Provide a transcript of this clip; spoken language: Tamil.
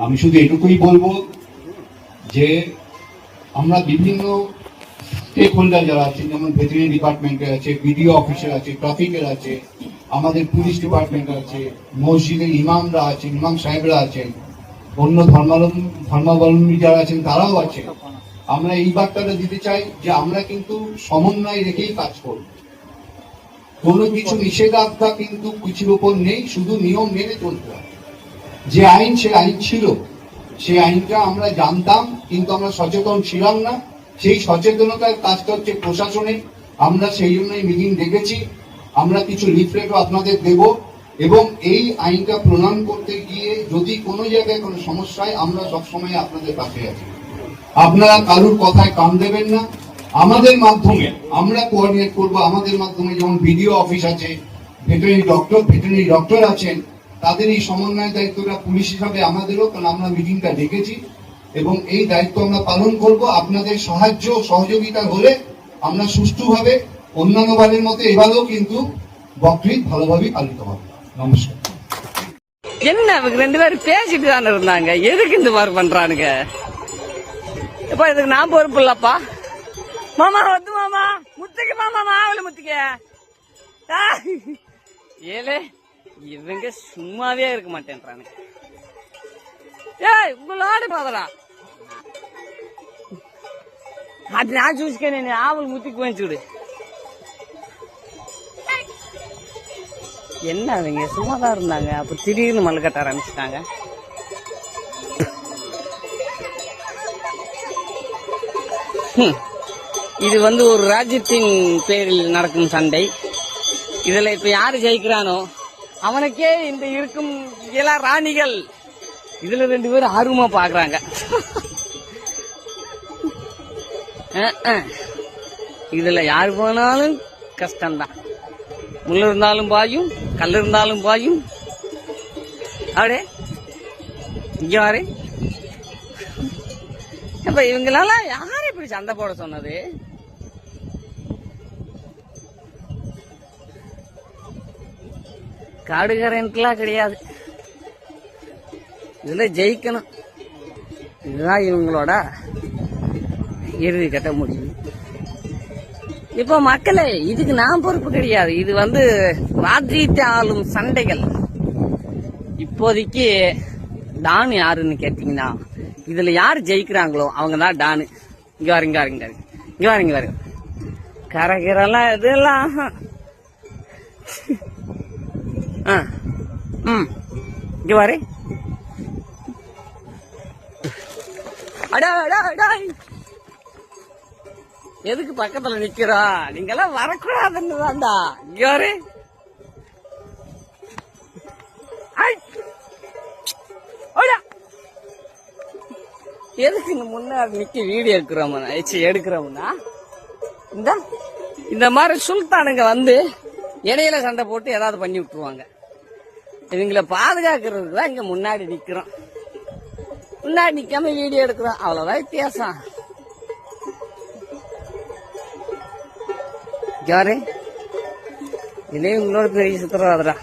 আমি শুধু এটুকুই বলবো যে আমরা বিভিন্ন স্টেক হোল্ডার যারা আছেন, যেমন ভেটেরিনারি ডিপার্টমেন্টের আছে, বিডিও অফিসার আছে, ট্রাফিকের আছে, আমাদের পুলিশ ডিপার্টমেন্ট আছে, মসজিদের ইমামরা আছেন, ইমাম সাহেবরা আছেন, অন্য ধর্মাবলম্বী যারা আছেন তারাও আছেন। আমরা এই বার্তাটা দিতে চাই যে আমরা কিন্তু সমন্বয় রেখেই কাজ করব। কোনো কিছু নিষেধাজ্ঞা কিন্তু কিছুর উপর নেই, শুধু নিয়ম মেনে চলতে হবে। যে আইন সে আইন ছিল, সেই আইনটা আমরা জানতাম কিন্তু আমরা সচেতন ছিলাম না। সেই সচেতনতার কাজটা হচ্ছে প্রশাসনের। আমরা সেই জন্যই মিটিং ডেকেছি। আমরা কিছু লিফলেটও আপনাদের দেব এবং এই আইনটা প্রণয়ন করতে গিয়ে যদি কোনো জায়গায় কোনো সমস্যা হয় আমরা সবসময় আপনাদের পাশে আছি। আপনারা কারুর কথায় কান দেবেন না। আমাদের মাধ্যমে আমরা কোঅর্ডিনেট করব। আমাদের মাধ্যমে যেমন বিডিও অফিস আছে, ভেটেরিনারি ডক্টর আছেন, তাদের এই সমন্বয় দায়িত্বটা পুলিশ হিসাবে আমাদেরও, কারণ আমরা মিটিংটা ডেকেছি এবং এই দায়িত্ব আমরা পালন করব। আপনাদের সাহায্য সহযোগিতা হলে আমরা সুষ্ঠুভাবে অন্যান্য বারের মতো এবারেও কিন্তু বকরিদ ভালোভাবেই পালিত হবে। নমস্কার। என்ன இவங்க 2 பேரும் பேசிட்டு தானே இருந்தாங்க, எதுக்கு இந்த மாதிரி பண்றானுங்க? இப்ப இதுக்கு நான் பொறுப்பு இல்லப்பா. மாமா வந்து மாமா முத்துக்கு மாமா மாவுல முத்துக்க ஏலே இவங்க சும்மாவே இருக்க மாட்டேன்றானுங்க. ஏய் உங்களோட பாதரா அது நான் చూసుకొని ஆவல் முத்திக்கு வாங்கிச்சுடு. என்ன அவங்க சும்மாதான் இருந்தாங்க, அப்ப திடீர்னு மல்லு கட்ட ஆரம்பிச்சுட்டாங்க. இது வந்து ஒரு ராஜ்யத்தின் பேரில் நடக்கும் சண்டை. இதுல இப்ப யாரு ஜெயிக்கிறானோ அவனுக்கே இந்த இருக்கும் இள ராணிகள் இதுல 2 பேரும் ஆர்வமா பாக்குறாங்க. இதுல யாரு போனாலும் கஷ்டம்தான். முள் இருந்தாலும் பாயும், கல் இருந்தாலும் பாயும். அப்படியே இங்க வாரு. அப்ப இவங்களால யாரு இப்படி சண்டை போட சொன்னது? காடு கரண்ட்லாம் கிடையாது. இதுல ஜெயிக்கணும். இதுதான் இவங்களோட இறுதி கட்ட முடியும். இப்ப மக்களே, இதுக்கு நான் பொறுப்பு கிடையாது. இது வந்து ராஜ்யத்தை ஆளும் சண்டைகள். இப்போதைக்கு டான் யாருன்னு கேட்டீங்கன்னா, இதுல யாரு ஜெயிக்கிறாங்களோ அவங்க தான் டானு. இங்க வாருங்க. கரகிரெல்லாம் இதெல்லாம் இங்க வாரு. எதுக்கு பக்கத்துல நிக்கிறா? நீங்கெல்லாம் வரக்கூடாதுன்னு தான்டா. இங்க வாரு. எதுக்கு இந்த முன்னாடி நிக்க வீடியோ எடுக்கிறோம்னா இந்த மாதிரி சுல்தானுங்க வந்து இடையில சண்டை போட்டு ஏதாவது பண்ணி விட்டுருவாங்க. இவங்களை பாதுகாக்கிறதுக்கு தான் இங்க முன்னாடி நிக்கிறோம். முன்னாடி நிக்காம வீடியோ எடுக்கிறோம், அவ்வளவுதான் வித்தியாசம். யாரு இதே உங்களோட பெரிய சித்திரவாதரா.